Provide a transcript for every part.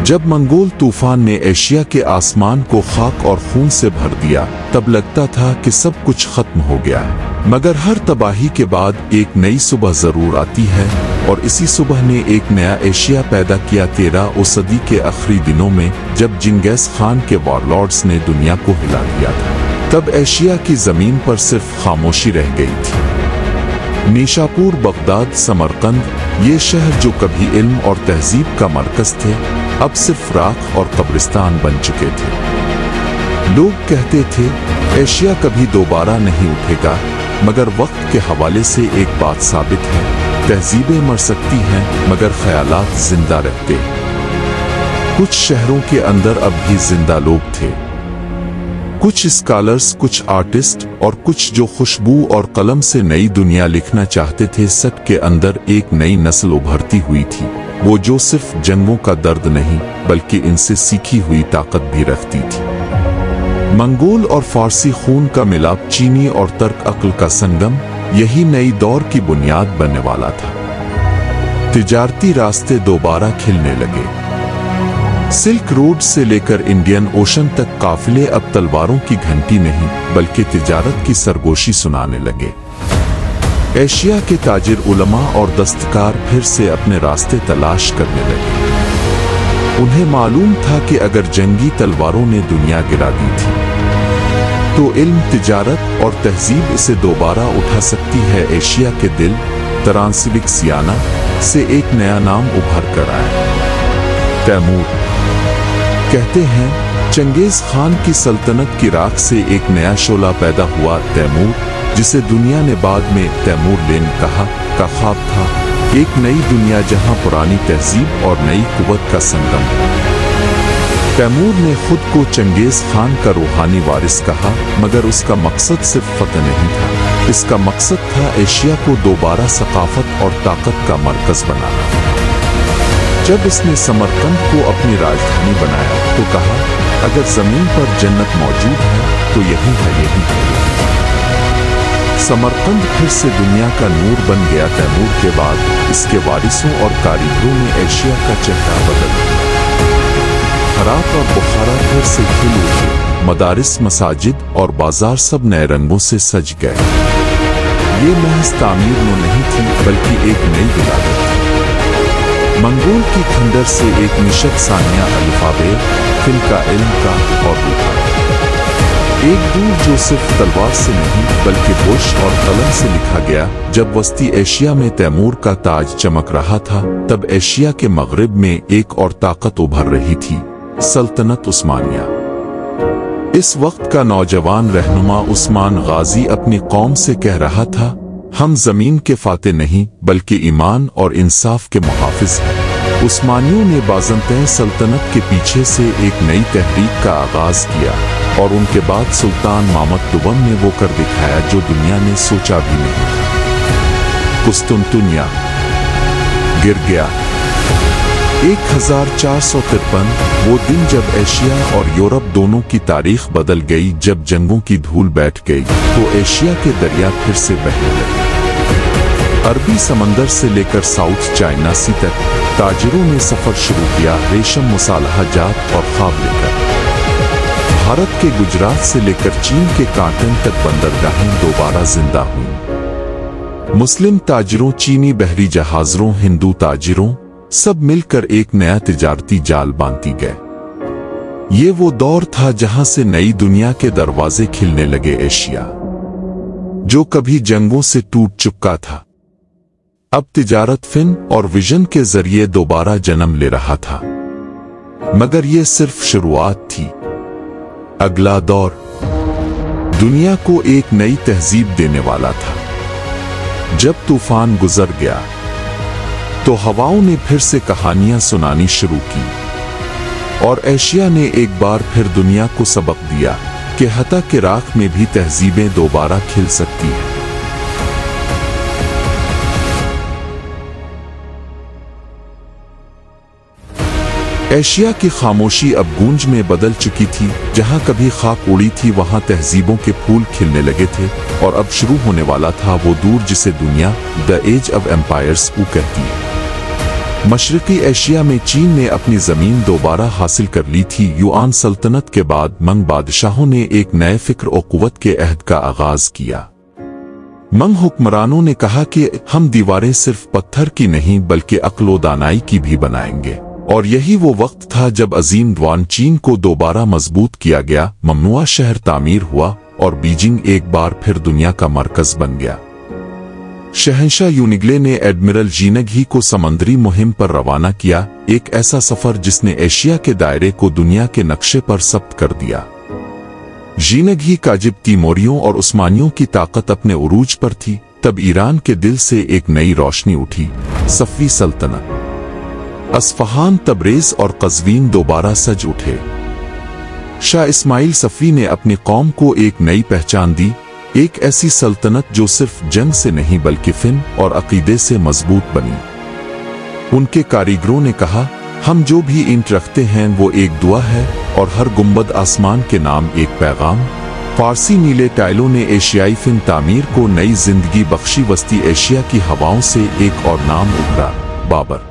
जब मंगोल तूफान ने एशिया के आसमान को खाक और खून से भर दिया, तब लगता था कि सब कुछ खत्म हो गया है। मगर हर तबाही के बाद एक नई सुबह जरूर आती है, और इसी सुबह ने एक नया एशिया पैदा किया 13वीं सदी के आखिरी दिनों में, जब जिंगेज खान के वॉरलॉर्ड्स ने दुनिया को हिला दिया था। तब एशिया की जमीन पर सिर्फ खामोशी रह गई थी। निशापुर, बगदाद, समरकंद, ये शहर जो कभी इल्म और तहजीब का मरकज थे, अब सिर्फ राख और कब्रिस्तान बन चुके थे। लोग कहते थे एशिया कभी दोबारा नहीं उठेगा, मगर वक्त के हवाले से एक बात साबित है, तहजीबें मर सकती हैं मगर ख्यालात जिंदा रहते। कुछ शहरों के अंदर अब भी जिंदा लोग थे, कुछ स्कॉलर्स, कुछ आर्टिस्ट और कुछ जो खुशबू और कलम से नई दुनिया लिखना चाहते थे। सबके अंदर एक नई नस्ल उभरती हुई थी, वो जो सिर्फ जंगों का दर्द नहीं बल्कि इनसे सीखी हुई ताकत भी रखती थी। मंगोल और फारसी खून का मिलाप, चीनी और तर्क अक्ल का संगम, यही नई दौर की बुनियाद बनने वाला था। तिजारती रास्ते दोबारा खिलने लगे। सिल्क रोड से लेकर इंडियन ओशन तक काफिले अब तलवारों की घंटी नहीं बल्कि तिजारत की सरगोशी सुनाने लगे। एशिया के ताजिर, उलमा और दस्तकार फिर से अपने रास्ते तलाश करने लगे। उन्हें मालूम था कि अगर जंगी तलवारों ने दुनिया गिरा दी थी, तो इल्म, तिजारत और तहजीब इसे दोबारा उठा सकती है। एशिया के दिल, ट्रांसिबिक्सियाना से एक नया नाम उभर कर आया, तैमूर। कहते हैं चंगेज खान की सल्तनत की राख से एक नया शोला पैदा हुआ, तैमूर, जिसे दुनिया ने बाद में तैमूर लेन कहा, का ख्वाब था। एक नई दुनिया जहां पुरानी तहजीब और नई कुव्वत का संगम। तैमूर ने खुद को चंगेज खान का रूहानी वारिस कहा, मगर उसका मकसद सिर्फ फतह नहीं था। इसका मकसद था एशिया को दोबारा सकाफत और ताकत का मरकज बनाना। जब इसने समरकंद को अपनी राजधानी बनाया तो कहा, अगर जमीन पर जन्नत मौजूद है तो यही है, यही है। समरकंद फिर से दुनिया का नूर बन गया। तैमूर के बाद इसके वारिसों और कारीगरों ने एशिया का चेहरा बदल दिया। हरात और बुखारा फिर से खिल उठे, मदारिस, मसाजिद और बाजार सब नए रंगों से सज गए। ये महज तामीर नहीं थी बल्कि एक नई विलादत थी। मंगोल की खंडर से एक निशत सानिया अल्फाबे, फिल का, इल्म का और रूह का। एक दूर जो सिर्फ तलवार से नहीं बल्कि बुश और कलम से लिखा गया। जब वस्ती एशिया में तैमूर का ताज चमक रहा था, तब एशिया के मगरिब में एक और ताकत उभर रही थी, सल्तनत उस्मानिया। इस वक्त का नौजवान रहनुमा उस्मान गाजी अपनी कौम से कह रहा था, हम जमीन के फाते नहीं बल्कि ईमान और इंसाफ के मुहाफिज हैं। उस्मानियों ने बाज़ंतैन सल्तनत के पीछे से एक नई तहरीक का आगाज किया, और उनके बाद सुल्तान महमूद दुबम ने वो कर दिखाया जो दुनिया ने सोचा भी नहीं था। कुस्तुनतुनिया गिर गया। 1453 वो दिन जब एशिया और यूरोप दोनों की तारीख बदल गई। जब जंगों की धूल बैठ गई तो एशिया के दरिया फिर से बहने लगे। अरबी समंदर से लेकर साउथ चाइना सी तक ताजिरों ने सफर शुरू किया, रेशम, मुसालहाजात और ख्वाब लेकर। भारत के गुजरात से लेकर चीन के कांटन तक बंदरगाहें दोबारा जिंदा हुईं। मुस्लिम ताजिरों, चीनी बहरी जहाजरों, हिंदू ताजिरों, सब मिलकर एक नया तिजारती जाल बांधती गए। ये वो दौर था जहां से नई दुनिया के दरवाजे खिलने लगे। एशिया जो कभी जंगों से टूट चुका था, अब तिजारत, फिन और विजन के जरिए दोबारा जन्म ले रहा था। मगर यह सिर्फ शुरुआत थी। अगला दौर दुनिया को एक नई तहजीब देने वाला था। जब तूफान गुजर गया तो हवाओं ने फिर से कहानियां सुनानी शुरू की, और एशिया ने एक बार फिर दुनिया को सबक दिया कि हता के राख में भी तहजीबें दोबारा खिल सकती हैं। एशिया की खामोशी अब गूंज में बदल चुकी थी। जहां कभी खाक उड़ी थी वहां तहजीबों के फूल खिलने लगे थे, और अब शुरू होने वाला था वो दूर जिसे दुनिया द एज ऑफ एम्पायर्स कहती है। मशरकी एशिया में चीन ने अपनी जमीन दोबारा हासिल कर ली थी। युआन सल्तनत के बाद मंग बादशाहों ने एक नए फिक्र और कुव्वत के अहद का आगाज किया। मंग हुक्मरानों ने कहा कि हम दीवारें सिर्फ पत्थर की नहीं बल्कि अक्ल व दानाई की भी बनाएंगे, और यही वो वक्त था जब अजीम द्वान चीन को दोबारा मजबूत किया गया। ममनुआ शहर तामीर हुआ और बीजिंग एक बार फिर दुनिया का मरकज बन गया। शहंशाह यूनिग्ले ने एडमिरल जीनग को समंदरी मुहिम पर रवाना किया, एक ऐसा सफर जिसने एशिया के दायरे को दुनिया के नक्शे पर सब्त कर दिया। जीनग काजिब तीमोरियों और उस्मानियों की ताकत अपने उरूज पर थी। तब ईरान के दिल से एक नई रोशनी उठी, सफ़वी सल्तनत। अस्फहान, तबरेज और कज़वीन दोबारा सज उठे। शाह इस्माइल सफ़वी ने अपनी कौम को एक नई पहचान दी, एक ऐसी सल्तनत जो सिर्फ जंग से नहीं बल्कि फ़िन और अकीदे से मजबूत बनी। उनके कारीगरों ने कहा, हम जो भी ईंट रखते हैं वो एक दुआ है और हर गुंबद आसमान के नाम एक पैगाम। फारसी नीले टाइलों ने एशियाई फ़िन तामीर को नई जिंदगी बख्शी। वस्ती एशिया की हवाओं से एक और नाम उभरा, बाबर।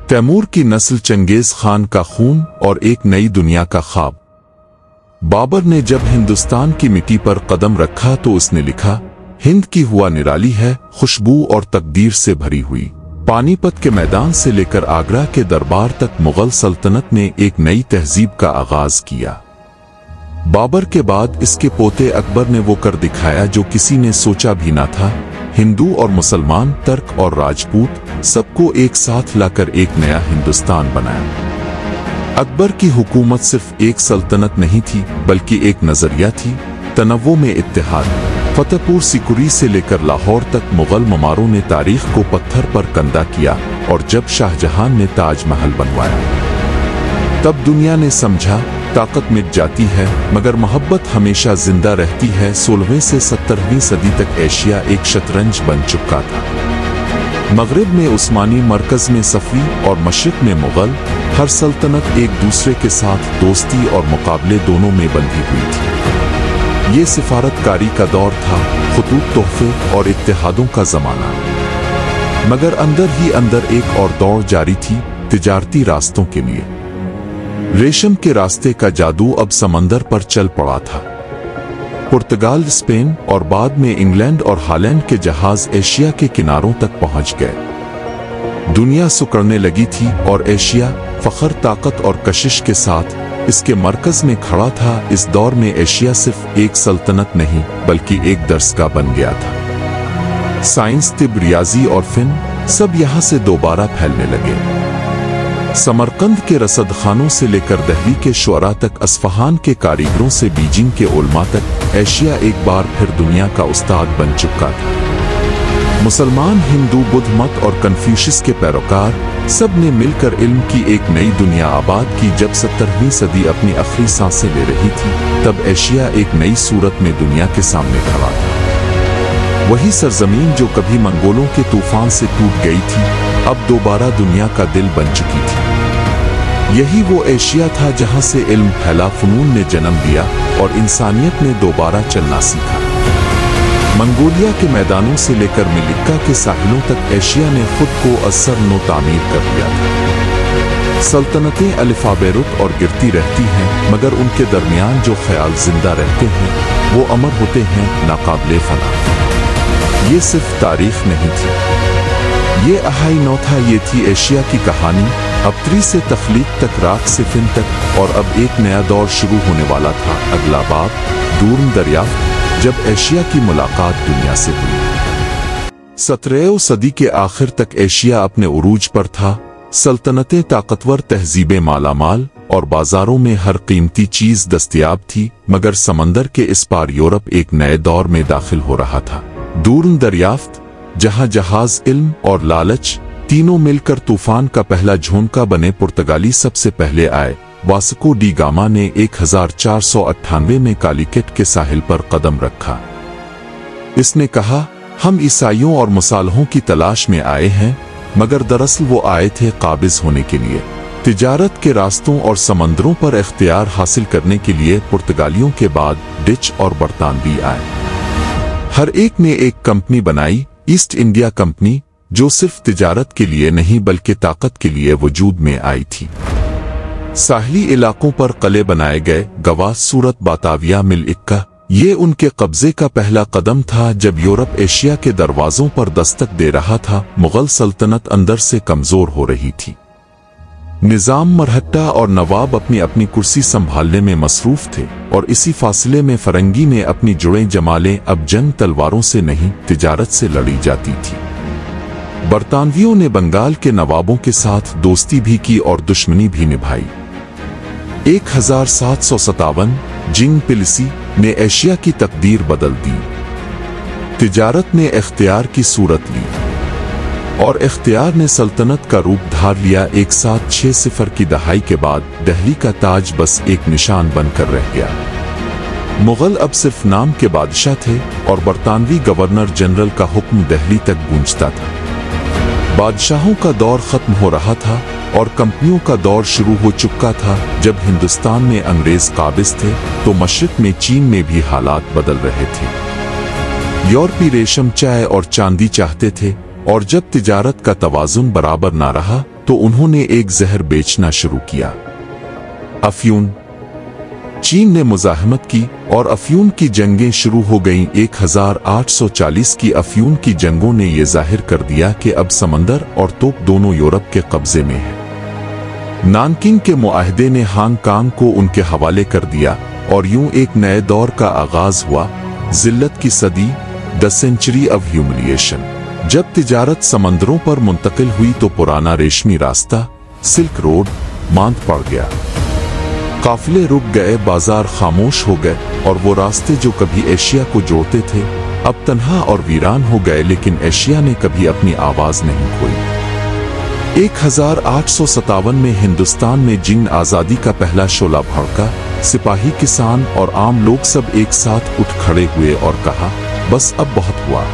तैमूर की नस्ल, चंगेज खान का खून और एक नई दुनिया का ख्वाब। बाबर ने जब हिंदुस्तान की मिट्टी पर कदम रखा तो उसने लिखा, हिंद की हुआ निराली है, खुशबू और तकदीर से भरी हुई। पानीपत के मैदान से लेकर आगरा के दरबार तक मुगल सल्तनत ने एक नई तहजीब का आगाज किया। बाबर के बाद इसके पोते अकबर ने वो कर दिखाया जो किसी ने सोचा भी ना था। हिंदू और मुसलमान, तुर्क और राजपूत सबको एक साथ लाकर एक नया हिंदुस्तान बनाया। अकबर की हुकूमत सिर्फ एक सल्तनत नहीं थी बल्कि एक नजरिया थी, तनव्वुर में इत्तेहाद। फतेहपुर सिकुरी से लेकर लाहौर तक मुगल ममारों ने तारीख को पत्थर पर कंधा किया, और जब शाहजहां ने ताजमहल बनवाया तब दुनिया ने समझा ताकत मिट जाती है मगर मोहब्बत हमेशा जिंदा रहती है। 16वीं से 17वीं सदी तक एशिया एक शतरंज बन चुका था। मगरिब में उस्मानी, मरकज में सफ़वी और मशरिक में मुगल। हर सल्तनत एक दूसरे के साथ दोस्ती और मुकाबले दोनों में बंधी हुई थी। ये सिफारतकारी का दौर था, खुतूत, तोहफे और इत्तेहादों का जमाना। मगर अंदर ही अंदर एक और दौड़ जारी थी, तिजारती रास्तों के लिए। रेशम के रास्ते का जादू अब समंदर पर चल पड़ा था। पुर्तगाल, स्पेन और बाद में इंग्लैंड और हॉलैंड के जहाज एशिया के किनारों तक पहुंच गए। दुनिया सुकड़ने लगी थी और एशिया फखर, ताकत और कशिश के साथ इसके मरकज में खड़ा था। इस दौर में एशिया सिर्फ एक सल्तनत नहीं बल्कि एक दरसगाह बन गया था। साइंस, तिब, रियाजी और फिन सब यहाँ से दोबारा फैलने लगे। समरकंद के रसदखानों से लेकर दिल्ली के शुअरा तक, अस्फहान के कारीगरों से बीजिंग के उलमा तक, एशिया एक बार फिर दुनिया का उस्ताद बन चुका था। मुसलमान, हिंदू, बुद्ध मत और कन्फ्यूशियस के पैरोकार सब ने मिलकर इल्म की एक नई दुनिया आबाद की। जब 17वीं सदी अपनी आखिरी सांसें ले रही थी तब एशिया एक नई सूरत में दुनिया के सामने खड़ा था। वही सरजमीन जो कभी मंगोलों के तूफान से टूट गई थी अब दोबारा दुनिया का दिल बन चुकी थी। यही वो एशिया था जहां से इल्म फैला, फनून ने जन्म लिया और इंसानियत ने दोबारा चलना सीखा। मंगोलिया के मैदानों से लेकर मिलिक्का के साहिलों तक एशिया ने खुद को असर नो तामीर कर दिया था। सल्तनतें अलिफाबेरुत और गिरती रहती हैं मगर उनके दरमियान जो ख्याल जिंदा रहते हैं वो अमर होते हैं, नाकाबिले फना। ये सिर्फ तारीख नहीं थी, ये अहाई नौ था, ये थी एशिया की कहानी। अबतरी से तख्लीक तक, राख से फिन तक, और अब एक नया दौर शुरू होने वाला था। अगला बाब, दूरन दरियाफ्त, जब एशिया की मुलाकात दुनिया से हुई। 17वीं सदी के आखिर तक एशिया अपने उरूज पर था। सल्तनतें ताकतवर, तहजीबें मालामाल और बाजारों में हर कीमती चीज दस्तयाब थी। मगर समंदर के इस पार यूरोप एक नए दौर में दाखिल हो रहा था। दूरन दरियाफ्त, जहां जहाज, इल्म और लालच तीनों मिलकर तूफान का पहला झोंका बने। पुर्तगाली सबसे पहले आए। वास्को डी गामा ने 1498 में कालीकट के साहिल पर कदम रखा। इसने कहा, हम ईसाइयों और मुसालहों की तलाश में आए हैं, मगर दरअसल वो आए थे काबिज होने के लिए, तिजारत के रास्तों और समंदरों पर इख्तियार हासिल करने के लिए। पुर्तगालियों के बाद डच और बरतानवी आए। हर एक ने एक कंपनी बनाई, ईस्ट इंडिया कंपनी, जो सिर्फ तिजारत के लिए नहीं बल्कि ताकत के लिए वजूद में आई थी। साहली इलाकों पर किले बनाए गए, गवास सूरत बाताविया मिल इक्का, ये उनके कब्जे का पहला कदम था जब यूरोप एशिया के दरवाजों पर दस्तक दे रहा था। मुगल सल्तनत अंदर से कमजोर हो रही थी। निजाम मरहट्टा और नवाब अपनी अपनी कुर्सी संभालने में मसरूफ थे और इसी फासले में फरंगी ने अपनी जुड़ें जमालें। अब जंग तलवारों से नहीं, तिजारत से लड़ी जाती थी। बरतानवियों ने बंगाल के नवाबों के साथ दोस्ती भी की और दुश्मनी भी निभाई। 1757 जिंग पिलिसी ने एशिया की तकदीर बदल दी। तिजारत ने इख्तियार की सूरत ली और इख्तियार ने सल्तनत का रूप धार लिया। 1760 की दहाई के बाद दिल्ली का ताज बस एक निशान बनकर रह गया। मुगल अब सिर्फ नाम के बादशाह थे और बरतानवी गवर्नर जनरल का हुक्म दिल्ली तक गूंजता था। बादशाहों का दौर खत्म हो रहा था और कंपनियों का दौर शुरू हो चुका था। जब हिंदुस्तान में अंग्रेज काबिज थे तो मशरिक में चीन में भी हालात बदल रहे थे। यूरोपी रेशम, चाय और चांदी चाहते थे और जब तिजारत का तवाजुन बराबर ना रहा तो उन्होंने एक जहर बेचना शुरू किया, अफ्यून। चीन ने मुजाहमत की और अफ्यून की जंगें शुरू हो गईं। 1840 की अफ्यून की जंगों ने यह जाहिर कर दिया कि अब समंदर और तोप दोनों यूरोप के कब्जे में है। नानकिंग के मुआहदे ने हांगकांग को उनके हवाले कर दिया और यूं एक नए दौर का आगाज हुआ, जिल्लत की सदी, द सेंचुरी ऑफ ह्यूमिलिएशन। जब तिजारत समंदरों पर मुंतकिल हुई तो पुराना रेशमी रास्ता, सिल्क रोड, मांद पड़ गया। काफिले रुक गए, बाजार खामोश हो गए और वो रास्ते जो कभी एशिया को जोड़ते थे अब तन्हा और वीरान हो गए। लेकिन एशिया ने कभी अपनी आवाज नहीं खोई। 1857 में हिंदुस्तान में जिंग आजादी का पहला शोला भड़का। सिपाही, किसान और आम लोग सब एक साथ उठ खड़े हुए और कहा, बस अब बहुत हुआ।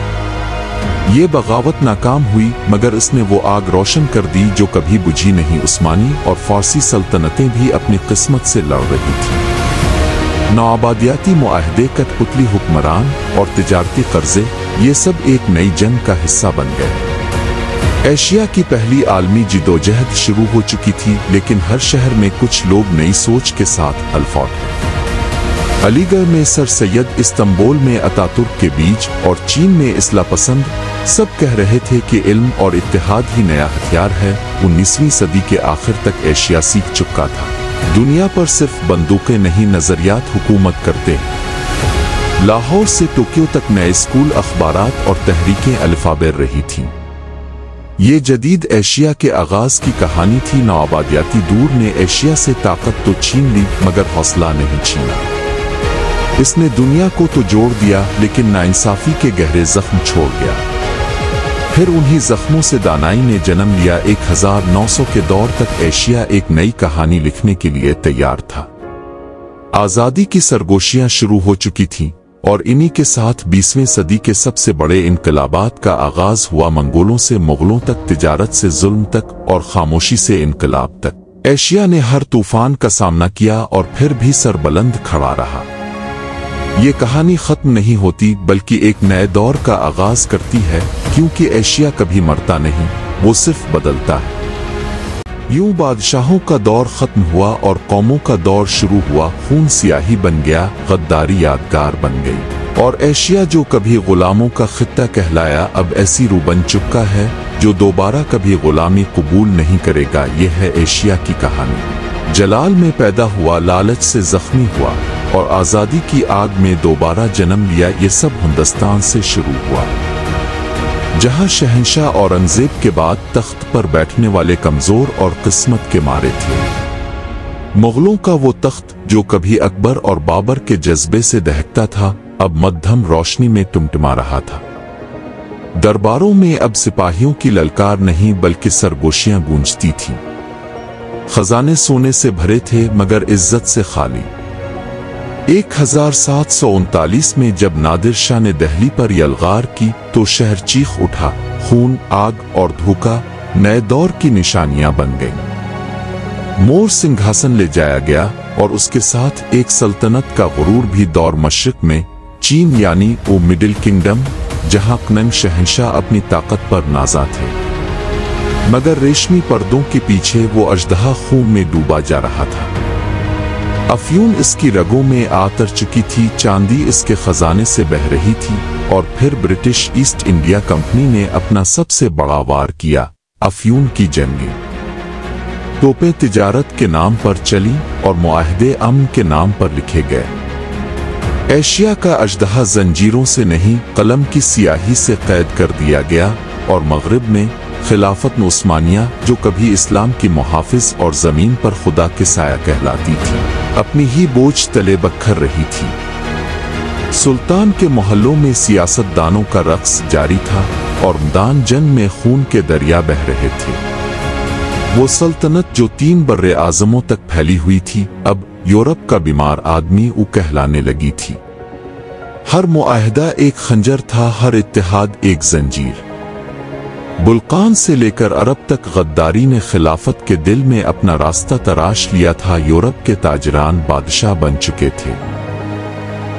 ये बगावत नाकाम हुई मगर इसने वो आग रोशन कर दी जो कभी बुझी नहीं। उस्मानी और फारसी सल्तनतें भी अपनी किस्मत से लड़ रही थीं। नौआबादियाती मुआहदे, कठपुतली हुक्मरान और तिजारती कर्जे, ये सब एक नई जंग का हिस्सा बन गए। एशिया की पहली आलमी जिदोजहद शुरू हो चुकी थी, लेकिन हर शहर में कुछ लोग नई सोच के साथ अलफौट। अलीगढ़ में सर सैयद, इस्तांबुल में अतातुर्क के बीच और चीन में इस्लाम पसंद सब कह रहे थे कि इल्म और इत्तेहाद ही नया हथियार है। 19वीं सदी के आखिर तक एशिया सीख चुका था, दुनिया पर सिर्फ बंदूकें नहीं नजरियात हुकूमत करते। लाहौर से टोक्यो तक नए स्कूल, अखबारात और तहरीकें अल्फाबेर रही थीं। ये जदीद एशिया के आगाज की कहानी थी। नौआबादियाती दूर ने एशिया से ताकत तो छीन ली मगर हौसला नहीं छीना। इसने दुनिया को तो जोड़ दिया लेकिन नाइंसाफी के गहरे जख्म छोड़ गया। फिर उन्हीं जख्मों से दानाई ने जन्म लिया। 1900 के दौर तक एशिया एक नई कहानी लिखने के लिए तैयार था। आजादी की सरगोशियां शुरू हो चुकी थीं और इन्हीं के साथ 20वीं सदी के सबसे बड़े इनकलाबात का आगाज हुआ। मंगोलों से मुगलों तक, तिजारत से जुल्म तक और खामोशी से इनकलाब तक एशिया ने हर तूफान का सामना किया और फिर भी सरबुलंद खड़ा रहा। ये कहानी खत्म नहीं होती बल्कि एक नए दौर का आगाज करती है, क्योंकि एशिया कभी मरता नहीं, वो सिर्फ बदलता है। यूं बादशाहों का दौर खत्म हुआ और कौमों का दौर शुरू हुआ। खून सियाही बन गया, गद्दारी यादगार बन गई और एशिया जो कभी गुलामों का खित्ता कहलाया अब ऐसी रू बन चुका है जो दोबारा कभी गुलामी कबूल नहीं करेगा। यह है एशिया की कहानी। जलाल में पैदा हुआ, लालच से जख्मी हुआ और आजादी की आग में दोबारा जन्म लिया। ये सब हिंदुस्तान से शुरू हुआ, जहां शहंशाह औरंगजेब के बाद तख्त पर बैठने वाले कमजोर और किस्मत के मारे थे। मुगलों का वो तख्त जो कभी अकबर और बाबर के जज्बे से दहकता था अब मध्यम रोशनी में टिमटिमा रहा था। दरबारों में अब सिपाहियों की ललकार नहीं बल्कि सरगोशियां गूंजती थीं। खजाने सोने से भरे थे मगर इज्जत से खाली। 1739 में जब नादिर शाह ने दिल्ली पर यलगार की तो शहर चीख उठा। खून, आग और धोखा नए दौर की निशानियां बन गईं। मोर सिंहासन ले जाया गया और उसके साथ एक सल्तनत का गुरूर भी। दौर मशरिक में चीन यानी वो मिडिल किंगडम जहां कनन शहंशाह अपनी ताकत पर नाज़ा थे, मगर रेशमी पर्दों के पीछे वो अजदहा खून में डूबा जा रहा था। अफ्यून इसकी रगों में आतर चुकी थी, चांदी इसके खजाने से बह रही थी। और फिर ब्रिटिश ईस्ट इंडिया कंपनी ने अपना सबसे बड़ा वार किया, अफ्यून की जंगें। तोपें तिजारत के नाम पर चली और मुआहदे अमन के नाम पर लिखे गए। एशिया का अजदहा जंजीरों से नहीं, कलम की सियाही से कैद कर दिया गया और मगरिब में खिलाफत उस्मानिया, जो कभी इस्लाम की मुहाफिज और जमीन पर खुदा के साया कहलाती थी, अपनी ही बोझ तले बखर रही थी। सुल्तान के मोहल्लों में सियासतदानों का रक्स जारी था और मैदान जंग में खून के दरिया बह रहे थे। वो सल्तनत जो 3 बर्रे आज़मों तक फैली हुई थी, अब यूरोप का बीमार आदमी वो कहलाने लगी थी। हर मुआहदा एक खंजर था, हर इत्तेहाद एक जंजीर। बुल्कान से लेकर अरब तक गद्दारी ने खिलाफत के दिल में अपना रास्ता तराश लिया था। यूरोप के ताजरान बादशाह बन चुके थे,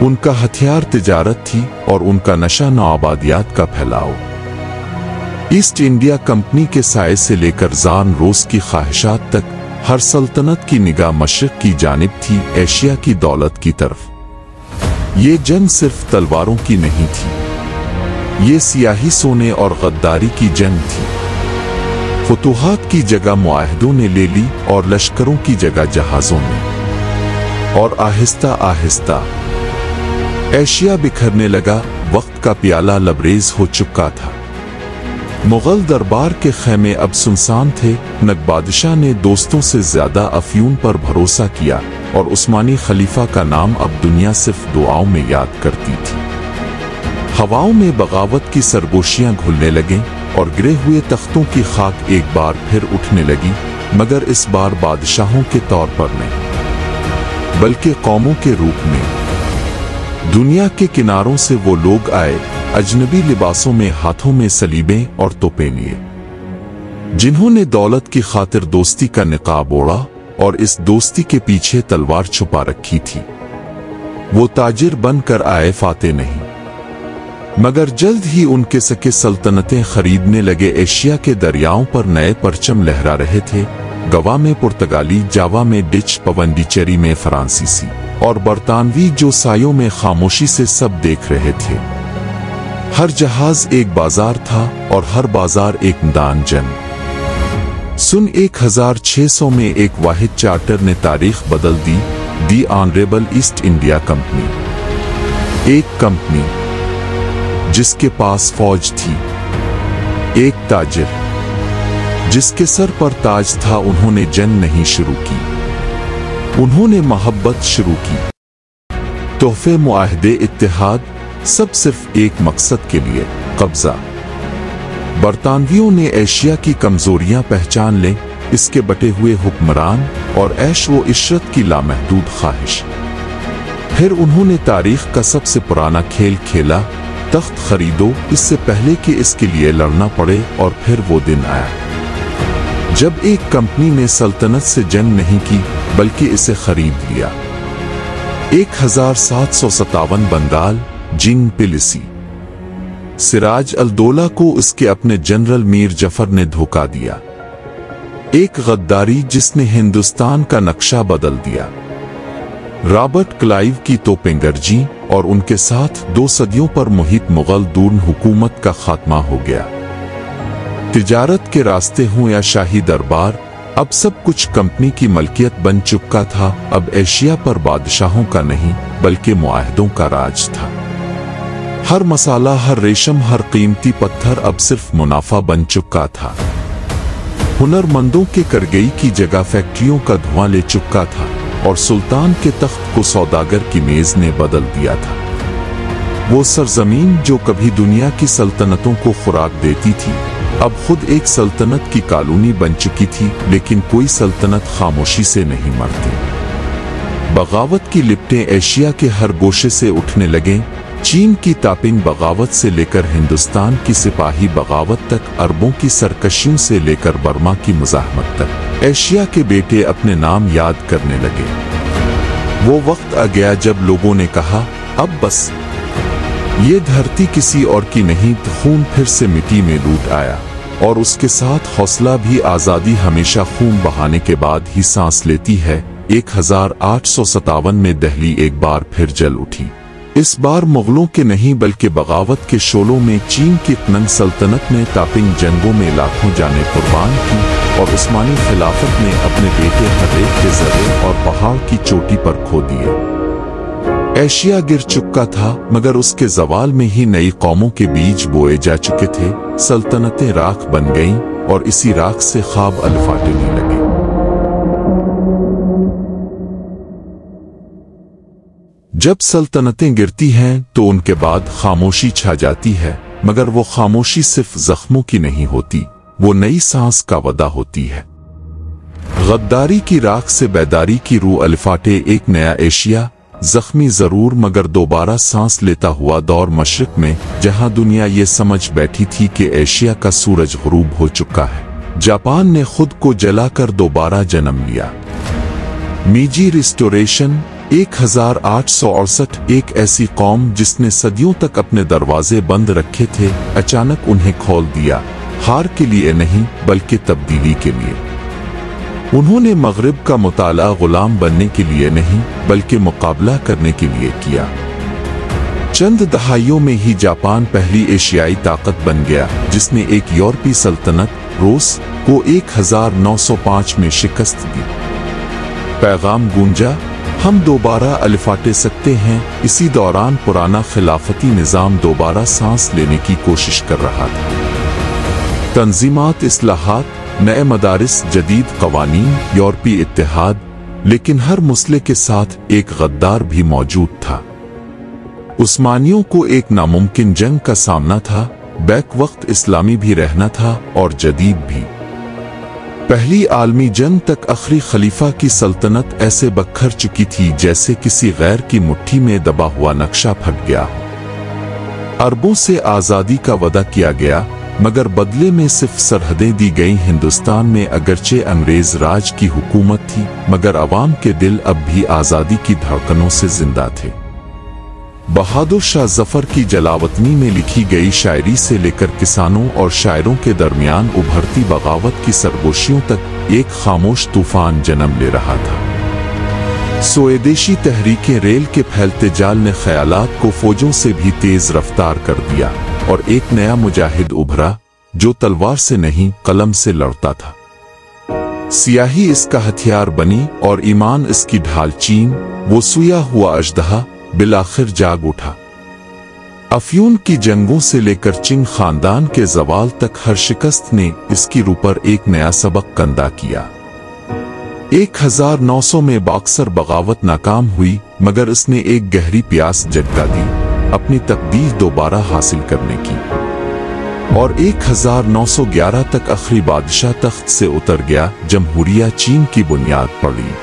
उनका हथियार तिजारत थी और उनका नशा नौआबादियात का फैलाव। ईस्ट इंडिया कंपनी के साये से लेकर जान रोज की ख्वाहिशात तक, हर सल्तनत की निगाह मशरिक की जानिब थी, एशिया की दौलत की तरफ। ये जंग सिर्फ तलवारों की नहीं थी, ये सियाही सोने और गद्दारी की जंग थी। फतूहात की जगह मुआहदों ने ले ली और लश्करों की जगह जहाजों ने। और आहिस्ता आहिस्ता एशिया बिखरने लगा। वक्त का प्याला लबरेज हो चुका था। मुगल दरबार के खेमे अब सुनसान थे। नग बादशाह ने दोस्तों से ज्यादा अफ्यून पर भरोसा किया और उस्मानी खलीफा का नाम अब दुनिया सिर्फ दुआओं में याद करती थी। हवाओं में बगावत की सरगोशियां घुलने लगें और गिरे हुए तख्तों की खाक एक बार फिर उठने लगी, मगर इस बार बादशाहों के तौर पर नहीं, बल्कि कौमों के रूप में। दुनिया के किनारों से वो लोग आए, अजनबी लिबासों में, हाथों में सलीबें और तोपें लिए, जिन्होंने दौलत की खातिर दोस्ती का निकाब ओढ़ा और इस दोस्ती के पीछे तलवार छुपा रखी थी। वो ताजिर बनकर आए, फाते नहीं, मगर जल्द ही उनके सके सल्तनतें खरीदने लगे। एशिया के दरियाओं पर नए परचम लहरा रहे थे। गवा में पुर्तगाली, जावा में डिच, पवंडीचेरी में फ्रांसीसी और बरतानवी, जो सायों में खामोशी से सब देख रहे थे। हर जहाज एक बाजार था और हर बाजार एक मैदान जंग। सुन 1600 में एक वाहिद चार्टर ने तारीख बदल दी, the honourable East India Company. एक कंपनी जिसके पास फौज थी, एक ताजिर जिसके सर पर ताज था। उन्होंने जंग नहीं शुरू की, उन्होंने मोहब्बत शुरू की। तोहफे, मुआहदे, इत्तेहाद, सब सिर्फ एक मकसद के लिए, कब्जा। बरतानवियों ने एशिया की कमजोरियां पहचान लें, इसके बटे हुए हुक्मरान और ऐश व इशरत की लामहदूद ख्वाहिश। फिर उन्होंने तारीख का सबसे पुराना खेल खेला, तख्त खरीदो, इससे पहले कि इसके लिए लड़ना पड़े। और फिर वो दिन आया जब एक कंपनी ने सल्तनत से जंग नहीं की, बल्कि इसे खरीद लिया। 1757 बंगाल, जिंग पिलिसी, सिराज अल-दौला को इसके अपने जनरल मीर जफर ने धोखा दिया। एक गद्दारी जिसने हिंदुस्तान का नक्शा बदल दिया। रॉबर्ट क्लाइव की तोपें गरजी और उनके साथ 2 सदियों पर मुहित मुगल दून हुकूमत का खात्मा हो गया। तिजारत के रास्ते हों या शाही दरबार, अब सब कुछ कंपनी की मलकियत बन चुका था। अब एशिया पर बादशाहों का नहीं, बल्कि मुआहदों का राज था। हर मसाला, हर रेशम, हर कीमती पत्थर अब सिर्फ मुनाफा बन चुका था। हुनरमंदों के करगई की जगह फैक्ट्रियों का धुआं ले चुका था और सुल्तान के तख्त को सौदागर की मेज ने बदल दिया था। वो सरजमीन जो कभी दुनिया की सल्तनतों को खुराक देती थी, अब खुद एक सल्तनत की कॉलोनी बन चुकी थी। लेकिन कोई सल्तनत खामोशी से नहीं मरती। बगावत की लिपटें एशिया के हर गोशे से उठने लगें। चीन की तापिंग बगावत से लेकर हिंदुस्तान की सिपाही बगावत तक, अरबों की सरकशियों से लेकर बर्मा की मुजाहमत तक, एशिया के बेटे अपने नाम याद करने लगे। वो वक्त आ गया जब लोगों ने कहा, अब बस, ये धरती किसी और की नहीं, तो खून फिर से मिट्टी में लूट आया और उसके साथ हौसला भी। आजादी हमेशा खून बहाने के बाद ही सांस लेती है। 1857 में दिल्ली एक बार फिर जल उठी। इस बार मुगलों के नहीं बल्कि बगावत के शोलों में। चीन की तनंग सल्तनत ने तापिंग जंगों में लाखों जानें कुर्बान की और उस्मानी खिलाफत ने अपने बेटे हर्रेक के जरे और पहाड़ की चोटी पर खो दिए। एशिया गिर चुका था, मगर उसके जवाल में ही नई कौमों के बीज बोए जा चुके थे। सल्तनतें राख बन गईं और इसी राख से ख्वाब अलफाटने लगे। जब सल्तनतें गिरती हैं तो उनके बाद खामोशी छा जाती है, मगर वो खामोशी सिर्फ जख्मों की नहीं होती, वो नई सांस का वदा होती है। गद्दारी की राख से बेदारी की रूह अलफाटे एक नया एशिया, जख्मी जरूर मगर दोबारा सांस लेता हुआ दौर मशरिक में, जहां दुनिया ये समझ बैठी थी कि एशिया का सूरज गुरूब हो चुका है। जापान ने खुद को जलाकर दोबारा जन्म लिया। मीजी रिस्टोरेशन 1868 एक ऐसी कौम जिसने सदियों तक अपने दरवाजे बंद रखे थे, अचानक उन्हें खोल दिया। हार के लिए नहीं बल्कि तब्दीली के लिए। उन्होंने मगरिब का मुताला गुलाम बनने के लिए नहीं बल्कि मुकाबला करने के लिए किया। चंद दहाइयों में ही जापान पहली एशियाई ताकत बन गया, जिसने एक यूरोपीय सल्तनत रूस को 1905 में शिकस्त दी। पैगाम गूंजा, हम दोबारा अलिफाटे सकते हैं। इसी दौरान पुराना खिलाफती निज़ाम दोबारा सांस लेने की कोशिश कर रहा था। तंजीमात, इस्लाहात, नए मदारिस, जदीद कवानीन, यूरोपीय इत्तेहाद, लेकिन हर मसले के साथ एक गद्दार भी मौजूद था। उस्मानियों को एक नामुमकिन जंग का सामना था। बैक वक्त इस्लामी भी रहना था और जदीद भी। पहली आलमी जंग तक आखिरी खलीफा की सल्तनत ऐसे बखर चुकी थी जैसे किसी गैर की मुट्ठी में दबा हुआ नक्शा फट गया। अरबों से आज़ादी का वादा किया गया, मगर बदले में सिर्फ सरहदें दी गईं। हिंदुस्तान में अगरचे अंग्रेज राज की हुकूमत थी, मगर अवाम के दिल अब भी आज़ादी की धड़कनों से जिंदा थे। बहादुर शाह जफर की जलावतनी में लिखी गई शायरी से लेकर किसानों और शायरों के दरमियान उभरती बगावत की सरगोशियों तक एक खामोश तूफान जन्म ले रहा था। स्वदेशी तहरीकें, रेल के फैलते जाल ने ख्यालात को फौजों से भी तेज रफ्तार कर दिया और एक नया मुजाहिद उभरा जो तलवार से नहीं कलम से लड़ता था। सियाही इसका हथियार बनी और ईमान इसकी ढाल। चीन, वो सुया हुआ अजदहा, बिलाखिर जाग उठा। अफ्यून की जंगों से लेकर चिंग खानदान के जवाल तक हर शिकस्त ने इसकी रूह पर एक नया सबक कंदा किया। 1900 में बक्सर बगावत नाकाम हुई, मगर इसने एक गहरी प्यास जगा दी अपनी तकदीर दोबारा हासिल करने की। और 1911 तक आखिरी बादशाह तख्त से उतर गया। जमहूरिया चीन की बुनियाद पड़ी।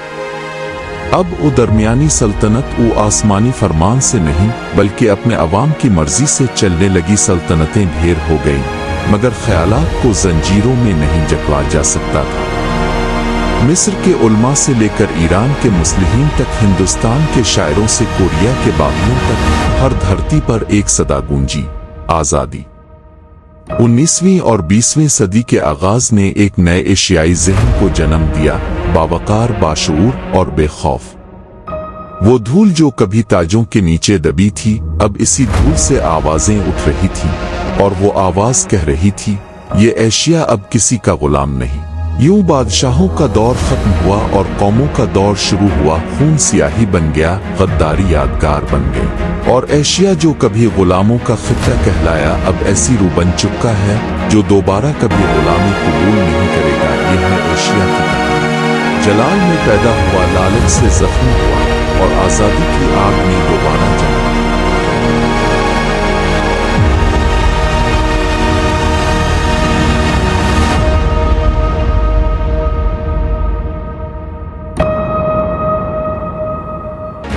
अब वो दरमियानी सल्तनत वो आसमानी फरमान से नहीं बल्कि अपने अवाम की मर्जी से चलने लगी। सल्तनतें ढेर हो गईं, मगर ख्यालात को जंजीरों में नहीं जकड़ा जा सकता था। मिस्र के उलमा से लेकर ईरान के मुस्लिहीन तक, हिंदुस्तान के शायरों से कोरिया के बागियों तक, हर धरती पर एक सदा गूंजी, आज़ादी। 19वीं और 20वीं सदी के आगाज ने एक नए एशियाई ज़हन को जन्म दिया, बावकार, बाशऊर और बेखौफ। वो धूल जो कभी ताजों के नीचे दबी थी, अब इसी धूल से आवाजें उठ रही थी और वो आवाज कह रही थी, ये एशिया अब किसी का गुलाम नहीं। यूं बादशाहों का दौर खत्म हुआ और कौमों का दौर शुरू हुआ। खून सियाही बन गया, गद्दारी यादगार बन गई और एशिया जो कभी गुलामों का खित्ता कहलाया, अब ऐसी रूह बन चुका है जो दोबारा कभी गुलामी कबूल नहीं करेगा। ये है एशिया की कहानी। जलाल में पैदा हुआ, लालच से जख्मी हुआ और आजादी की आग में दोबारा जला।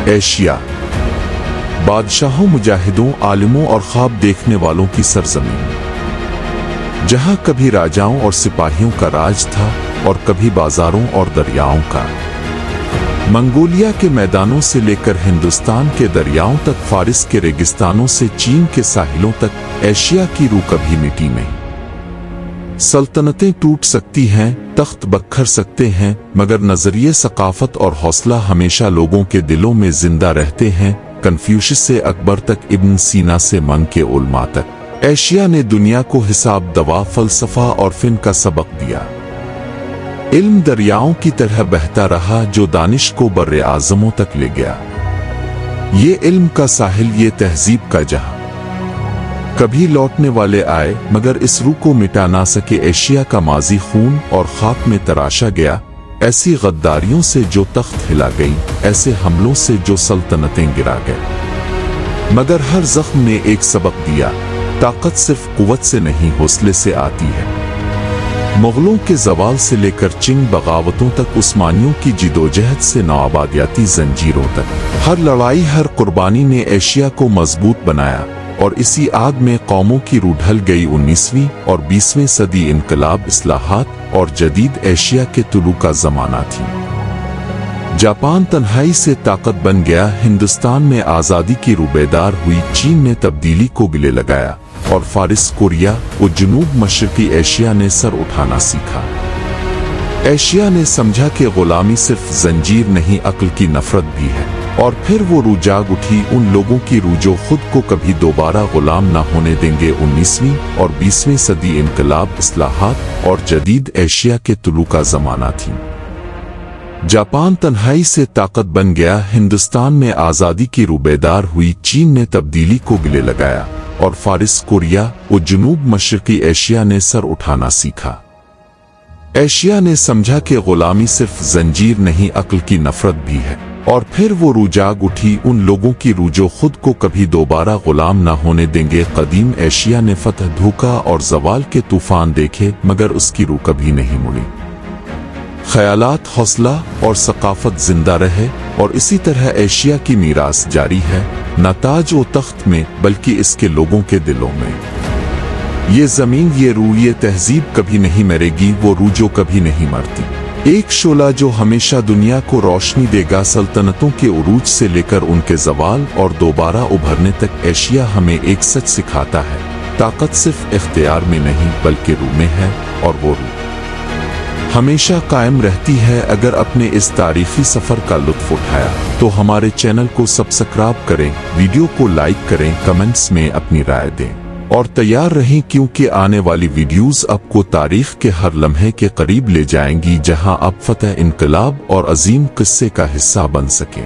एशिया बादशाहों, मुजाहिदों, आलिमों और ख्वाब देखने वालों की सरजमीन, जहां कभी राजाओं और सिपाहियों का राज था और कभी बाजारों और दरियाओं का। मंगोलिया के मैदानों से लेकर हिंदुस्तान के दरियाओं तक, फारिस के रेगिस्तानों से चीन के साहिलों तक, एशिया की रूह कभी मिटी नहीं। सल्तनतें टूट सकती हैं, तख्त बख्तर सकते हैं, मगर नजरिए, सकाफत और हौसला हमेशा लोगों के दिलों में जिंदा रहते हैं। कन्फ्यूशियस से अकबर तक, इब्न सीना से मंग के उलमा तक, एशिया ने दुनिया को हिसाब, दवा, फलसफा और फिन का सबक दिया। इल्म दरियाओं की तरह बहता रहा जो दानिश को बर्रे आज़मों तक ले गया। ये इल्म का साहिल, ये तहजीब का जहां। कभी लौटने वाले आए मगर इस रूह को मिटा ना सके। एशिया का माजी खून और खाक में तराशा गया। ऐसी गद्दारियों से जो तख्त हिला गई, ऐसे हमलों से जो सल्तनतें गिरा गए। मगर हर जख्म ने एक सबक दिया, ताकत सिर्फ कुव्वत से नहीं, हौसले से आती है। मुगलों के जवाल से लेकर चिंग बगावतों तक, उस्मानियों की जिदोजहद से नौआबादियाती जंजीरों तक, हर लड़ाई, हर कुर्बानी ने एशिया को मजबूत बनाया। और इसी आग में कौमों की रूह ढल गई। 19वीं और 20वीं सदी इनकलाब, इस्लाहात और जदीद एशिया के तुलू का जमाना थी। जापान तन्हाई से ताकत बन गया। हिंदुस्तान में आज़ादी की रूह बेदार हुई। चीन ने तब्दीली को गले लगाया और फारिस, कोरिया और जनूब मशरकी एशिया ने सर उठाना सीखा। एशिया ने समझा कि गुलामी सिर्फ जंजीर नहीं, अक्ल की नफरत भी है। और फिर वो रूह जाग उठी, उन लोगों की रूह जो खुद को कभी दोबारा गुलाम ना होने देंगे। 19वीं और 20वीं सदी इनकलाब, इस्लाहात और जदीद एशिया के तुलू का जमाना थी। जापान तन्हाई से ताकत बन गया। हिंदुस्तान में आज़ादी की रूह बेदार हुई। चीन ने तब्दीली को गले लगाया और फारिस, कोरिया और जनूब मशरकी एशिया ने सर उठाना सीखा। एशिया ने समझा कि गुलामी सिर्फ जंजीर नहीं, अक्ल की नफरत भी है। और फिर वो रूह जाग उठी, उन लोगों की रूह जो खुद को कभी दोबारा गुलाम ना होने देंगे। कदीम एशिया ने फतह, धोखा और जवाल के तूफान देखे, मगर उसकी रूह कभी नहीं मुड़ी। ख्यालात, हौसला और सकाफत जिंदा रहे और इसी तरह एशिया की मीरास जारी है, न ताज व तख्त में बल्कि इसके लोगों के दिलों में। ये जमीन, ये रूह, ये तहजीब कभी नहीं मरेगी, वो रूह जो कभी नहीं मरती। एक शोला जो हमेशा दुनिया को रोशनी देगा। सल्तनतों के उरूज से लेकर उनके जवाल और दोबारा उभरने तक, एशिया हमें एक सच सिखाता है, ताकत सिर्फ इख्तियार में नहीं बल्कि रूह में है। और वो रूह हमेशा कायम रहती है। अगर अपने इस तारीखी सफर का लुत्फ उठाया तो हमारे चैनल को सब्सक्राइब करें, वीडियो को लाइक करें, कमेंट्स में अपनी राय दें और तैयार रहें, क्योंकि आने वाली वीडियोस आपको तारीख के हर लम्हे के करीब ले जाएंगी, जहां आप फतह, इनकलाब और अजीम किस्से का हिस्सा बन सकें।